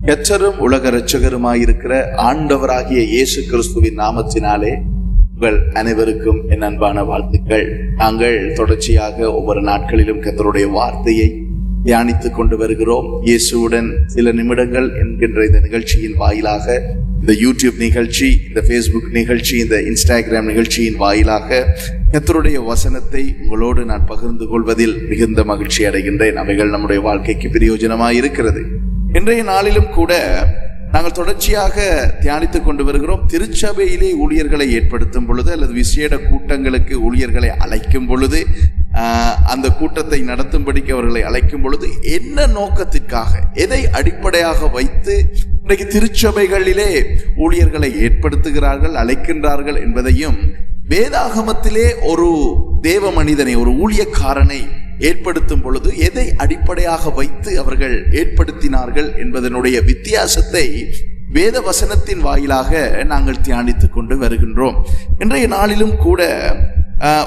கர்த்தரும் உலக இரட்சகருமாயிருக்கிற ஆண்டவராகிய இயேசு கிறிஸ்துவின் நாமத்தினாலே உங்கள் அனைவருக்கும் என் அன்பான வாழ்த்துக்கள். நாங்கள் தொடர்ச்சியாக ஒவ்வொரு நாட்களிலும் கர்த்தருடைய வார்த்தையை தியானித்துக் கொண்டு வருகிறோம். இயேசுவுடன் சில நிமிடங்கள் என்கின்ற இந்த நிகழ்ச்சியின் வாயிலாக, இந்த யூடியூப் நிகழ்ச்சி, இந்த ஃபேஸ்புக் நிகழ்ச்சி, இந்த இன்ஸ்டாகிராம் நிகழ்ச்சியின் வாயிலாக கர்த்தருடைய வசனத்தை உங்களோடு நான் பகிர்ந்து கொள்வதில் மிகுந்த மகிழ்ச்சி அடைகின்றேன். அவைகள் நம்முடைய வாழ்க்கைக்கு பிரயோஜனமாய் இருக்கிறது. இன்றைய நாளிலும் கூட நாங்கள் தொடர்ச்சியாக தியானித்துக் கொண்டு வருகிறோம். திருச்சபையிலே ஊழியர்களை ஏற்படுத்தும் பொழுது அல்லது விசேட கூட்டங்களுக்கு ஊழியர்களை அழைக்கும் பொழுது, அந்த கூட்டத்தை நடத்தும்படிக்கு அவர்களை அழைக்கும் பொழுது என்ன நோக்கத்திற்காக, எதை அடிப்படையாக வைத்து இன்றைக்கு திருச்சபைகளிலே ஊழியர்களை ஏற்படுத்துகிறார்கள், அழைக்கின்றார்கள் என்பதையும், வேதாகமத்திலே ஒரு தேவ மனிதனை, ஒரு ஊழியக்காரனை ஏற்படுத்தும் பொழுது எதை அடிப்படையாக வைத்து அவர்கள் ஏற்படுத்தினார்கள் என்பதனுடைய வித்தியாசத்தை வேத வசனத்தின் வாயிலாக நாங்கள் தியானித்துக் கொண்டு வருகின்றோம். இன்றைய நாளிலும் கூட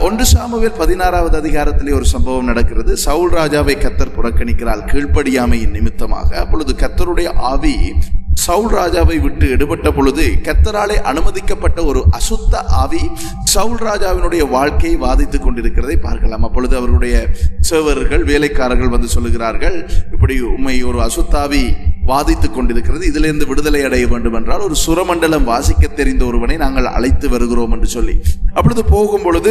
1 சாமுவேல் 16வது அதிகாரத்திலே ஒரு சம்பவம் நடக்கிறது. சவுல் ராஜாவை கர்த்தர் புறக்கணிக்கிறார் கீழ்ப்படியாமையின் நிமித்தமாக. அப்பொழுது கர்த்தருடைய ஆவி சவுல் ராஜாவை விட்டு எடுபட்ட பொழுது கர்த்தராலே அனுமதிக்கப்பட்ட ஒரு அசுத்த ஆவி சவுல் ராஜாவினுடைய வாழ்க்கையை வாதித்துக் கொண்டிருக்கிறதை பார்க்கலாம். அப்பொழுது அவருடைய சேவர்கள், வேலைக்காரர்கள் வந்து சொல்லுகிறார்கள், இப்படி உண்மை ஒரு அசுத்தாவி வாதித்துக் கொண்டிருக்கிறது, இதிலிருந்து விடுதலை அடைய வேண்டும் என்றால் ஒரு சுரமண்டலம் வாசிக்க தெரிந்த ஒருவனை நாங்கள் அழைத்து வருகிறோம் என்று சொல்லி, அப்பொழுது போகும் பொழுது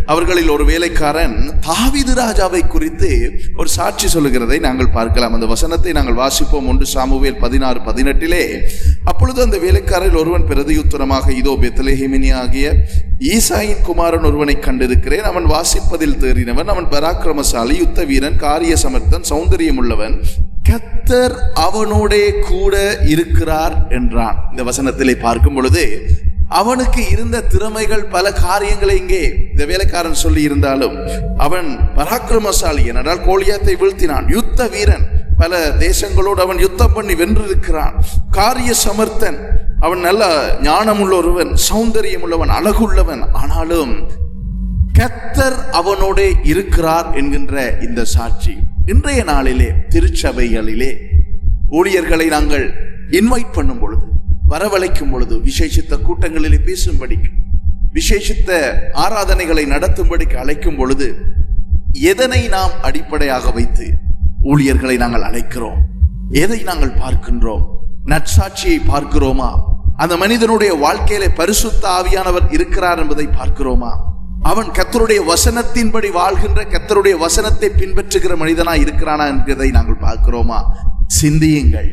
அவர்களில் ஒரு வேலைக்காரன் தாவீது ராஜாவை குறித்து ஒரு சாட்சி சொல்லுகிறதை நாங்கள் பார்க்கலாம். அந்த வசனத்தை நாங்கள் வாசிப்போம். 1 சாமுவேல் 16:18. அப்பொழுது அந்த வேலைக்காரரில் ஒருவன் பிரதியுத்தரமாக, இதோ பெத்லெகேமினி ஆகிய ஈசாயின் குமாரன் ஒருவனை கண்டிருக்கிறேன். அவன் வாசிப்பதில் தேறினவன், அவன் பராக்கிரமசாலி, யுத்த வீரன், காரிய சமர்த்தன், சௌந்தரியம் உள்ளவன், கர்த்தர் அவனோடே கூட இருக்கிறார் என்றான். இந்த வசனத்திலே பார்க்கும் பொழுது அவனுக்கு இருந்த திறமைகள், பல காரியங்களை இங்கே இந்த வேலைக்காரன் சொல்லி இருந்தாலும், அவன் பராக்கிரமசாலி என்றால் கோலியாத்தை வீழ்த்தினான், யுத்த வீரன், பல தேசங்களோடு அவன் யுத்தம் பண்ணி வென்றிருக்கிறான், காரிய சமர்த்தன், அவன் நல்ல ஞானமுள்ள ஒருவன், சௌந்தரியம் உள்ளவன், அழகுள்ளவன், ஆனாலும் கர்த்தர் அவனோடே இருக்கிறார் என்கின்ற இந்த சாட்சி இன்றைய நாளிலே திருச்சபைகளிலே ஊழியர்களை நாங்கள் இன்வைட் பண்ணும் பொழுது, வரவழைக்கும் பொழுது, விசேஷித்த கூட்டங்களிலே பேசும்படிக்கு, விசேஷித்த ஆராதனைகளை நடத்தும்படிக்கு அழைக்கும் பொழுது எதனை நாம் அடிப்படையாக வைத்து ஊழியர்களை நாங்கள் அழைக்கிறோம்? எதை நாங்கள் பார்க்கின்றோம்? நற்சாட்சியை பார்க்கிறோமா? அந்த மனிதனுடைய வாழ்க்கையிலே பரிசுத்த ஆவியானவர் இருக்கிறார் என்பதை பார்க்கிறோமா? அவன் கர்த்தருடைய வசனத்தின்படி வாழ்கின்ற, கர்த்தருடைய வசனத்தை பின்பற்றுகிற மனிதனாய் இருக்கிறானா என்கிறதை நாங்கள் பார்க்கிறோமா? சிந்தியுங்கள்.